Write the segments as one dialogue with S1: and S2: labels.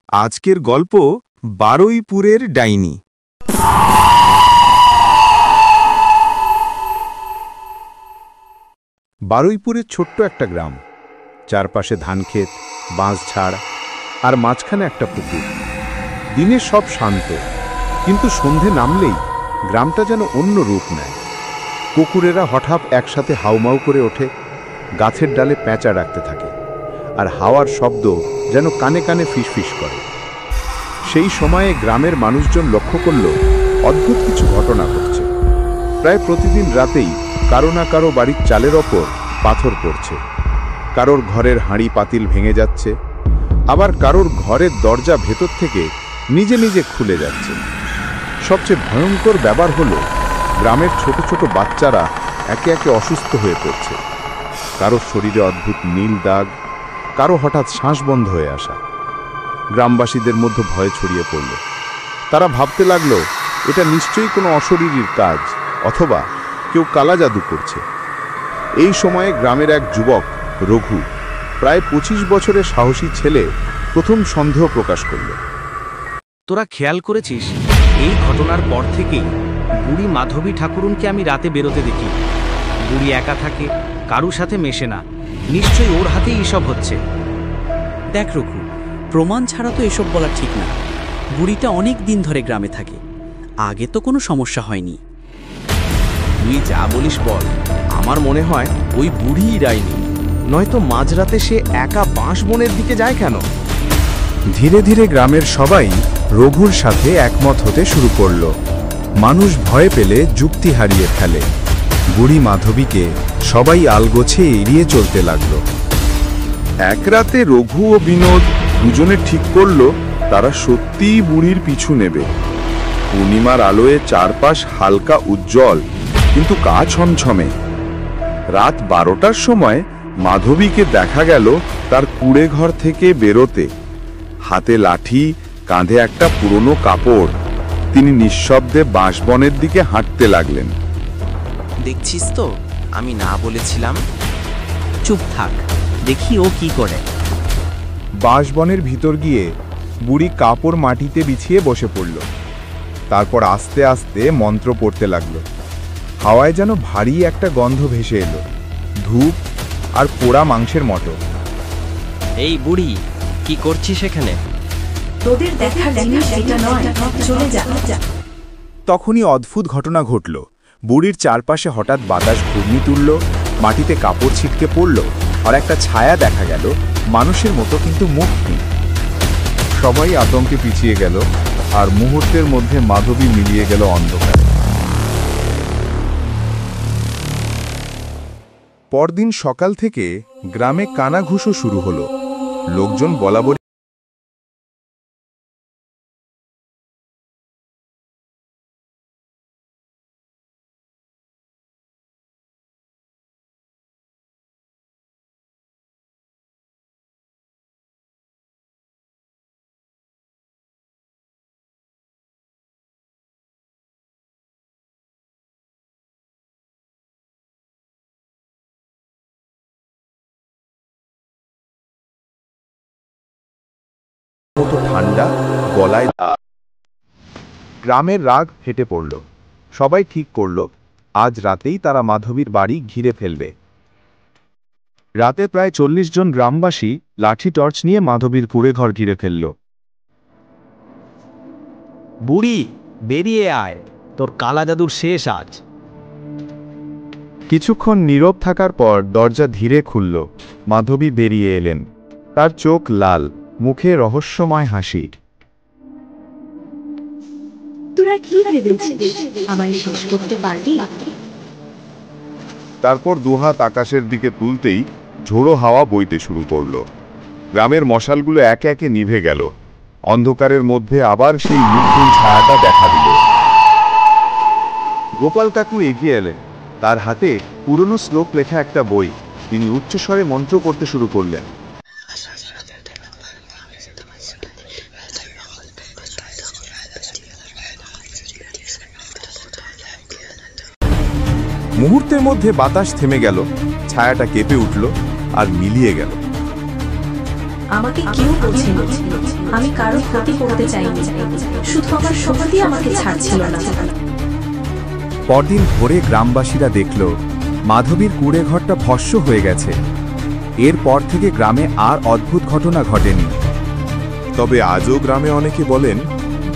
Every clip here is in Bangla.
S1: আজকের গল্প বারুইপুরের ডাইনি। বারুইপুরের ছোট্ট একটা গ্রাম, চারপাশে ধানক্ষেত, বাঁশঝাড় আর মাঝখানে একটা পুকুর। দিনে সব শান্ত, কিন্তু সন্ধে নামলেই গ্রামটা যেন অন্য রূপ নেয়। কুকুরেরা হঠাৎ একসাথে হাউমাউ করে ওঠে, গাছের ডালে প্যাঁচা ডাকতে থাকে, আর হাওয়ার শব্দ যেন কানে কানে ফিসফিস করে। সেই সময়ে গ্রামের মানুষজন লক্ষ্য করল অদ্ভুত কিছু ঘটনা ঘটছে। প্রায় প্রতিদিন রাতেই কারো না কারো বাড়ির চালের ওপর পাথর পড়ছে, কারোর ঘরের হাঁড়ি পাতিল ভেঙে যাচ্ছে, আবার কারোর ঘরের দরজা ভেতর থেকে নিজে নিজে খুলে যাচ্ছে। সবচেয়ে ভয়ঙ্কর ব্যাপার হলো গ্রামের ছোট ছোট বাচ্চারা একে একে অসুস্থ হয়ে পড়ছে। কারো শরীরে অদ্ভুত নীল দাগ, কারো হঠাৎ শ্বাস বন্ধ হয়ে আসা। গ্রামবাসীদের মধ্যে ভয় ছড়িয়ে পড়ল। তারা ভাবতে লাগলো এটা নিশ্চয়ই কোনো অশরীরীর কাজ, অথবা কেউ কালা জাদু করছে। এই সময়ে গ্রামের এক যুবক রঘু, প্রায় 25 বছরের সাহসী ছেলে, প্রথম সন্দেহ প্রকাশ করল।
S2: তোরা খেয়াল করেছিস, এই ঘটনার পর থেকেই বুড়ি মাধবী ঠাকুরুনকে আমি রাতে বেরোতে দেখি। বুড়ি একা থাকে, কারুর সাথে মেশে না। নিশ্চয়ই ওর হাতেই এসব হচ্ছে।
S3: দেখ রঘু, প্রমাণ ছাড়া তো এসব বলা ঠিক না। বুড়িটা অনেক দিন ধরে গ্রামে থাকে, আগে তো কোনো সমস্যা হয়নি।
S2: তুই যা বলিস বল, আমার মনে হয় ওই বুড়িই ডাইনি। নয়তো মাঝরাতে সে একা বাঁশ বনের দিকে যায় কেন?
S1: ধীরে ধীরে গ্রামের সবাই রঘুর সাথে একমত হতে শুরু করল। মানুষ ভয় পেলে যুক্তি হারিয়ে ফেলে। বুড়ি মাধবীকে সবাই আলগোছে এড়িয়ে চলতে লাগল। এক রাতে রঘু ও বিনোদ দুজনে ঠিক করল তারা সত্যিই বুড়ির পিছু নেবে। পূর্ণিমার আলোয় চারপাশ হালকা উজ্জ্বল, কিন্তু গা ছমছমে। রাত 12টার সময় মাধবীকে দেখা গেল তার কুড়ে ঘর থেকে বেরোতে, হাতে লাঠি, কাঁধে একটা পুরনো কাপড়। তিনি নিঃশব্দে বাঁশবনের দিকে হাঁটতে লাগলেন।
S4: দেখছিস তো, আমি না বলেছিলাম?
S3: চুপ থাক, দেখি ও কি করে।
S1: বাঁশবনের ভিতর গিয়ে বুড়ি কাপড় মাটিতে বিছিয়ে বসে পড়ল। তারপর আস্তে আস্তে মন্ত্র পড়তে লাগলো। হাওয়ায় যেন ভারী একটা গন্ধ ভেসে এলো, ধূপ আর পোড়া মাংসের মতো।
S4: এই বুড়ি, কি করছিস এখানে?
S5: তোদের দেখার জিনিস এটা নয়, চলে যা।
S1: তখনই অদ্ভুত ঘটনা ঘটল। বুড়ির চারপাশে হঠাৎ বাতাস ঘূর্ণি তুলল, মাটিতে কাপড় ছিটকে পড়ল, আর একটা ছায়া দেখা গেল, মানুষের মতো কিন্তু মুখহীন। সবাই আতঙ্কে পিছিয়ে গেল, আর মুহূর্তের মধ্যে মাধবী মিলিয়ে গেল অন্ধকারে। পরদিন সকাল থেকে গ্রামে কানাঘুষো শুরু হলো। লোকজন বলাবলি মতো ঠান্ডা, গলায় গ্রামের রাগ ফেটে পড়ল। সবাই ঠিক করল আজ রাতেই তারা মাধবীর বাড়ি ঘিরে ফেলবে। রাতে প্রায় 40 জন গ্রামবাসী লাঠি টর্চ নিয়ে মাধবীর কুড়ে ঘর ঘিরে ফেলল।
S2: বুড়ি, বেরিয়ে আয়, তোর কালা জাদুর শেষ আজ।
S1: কিছুক্ষণ নীরব থাকার পর দরজা ধীরে খুলল। মাধবী বেরিয়ে এলেন। তার চোখ লাল, মুখে রহস্যময় হাসি।
S5: তোরা কি ভেবেছিস আমায় শেষ করতে পারবি?
S1: তারপর দুহাত আকাশের দিকে তুলতেই ঝোড়ো হাওয়া বইতে শুরু করল। গ্রামের মশালগুলো একে একে নিভে গেল। অন্ধকারের মধ্যে আবার সেই মৃত্যুর ছায়াটা দেখা দিল। গোপাল কাকু এগিয়ে এলেন। তার হাতে পুরনো শ্লোক লেখা একটা বই। তিনি উচ্চস্বরে মন্ত্র করতে শুরু করলেন। মুহূর্তের মধ্যে বাতাস থেমে গেল, ছায়াটা কেঁপে উঠল আর মিলিয়ে গেল।
S5: আমাকে কেউ বলছিল আমি কারো ক্ষতি করতে চাইনি, শুধু আমার শক্তি আমাকে ছাড়ছিল না।
S6: পরদিন ভোরে গ্রামবাসীরা দেখল মাধবীর কুঁড়ে ঘরটা ভস্ম হয়ে গেছে। এরপর থেকে গ্রামে আর অদ্ভুত ঘটনা ঘটেনি।
S7: তবে আজও গ্রামে অনেকে বলেন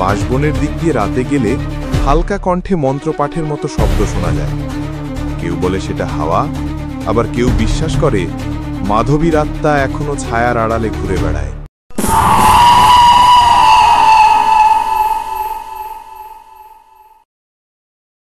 S7: বাঁশবনের দিক দিয়ে রাতে গেলে হালকা কণ্ঠে মন্ত্রপাঠের মতো শব্দ শোনা যায়। কেউ বলে সেটা হাওয়া, আবার কেউ বিশ্বাস করে মাধবীর আত্মা এখনো ছায়ার আড়ালে ঘুরে বেড়ায়।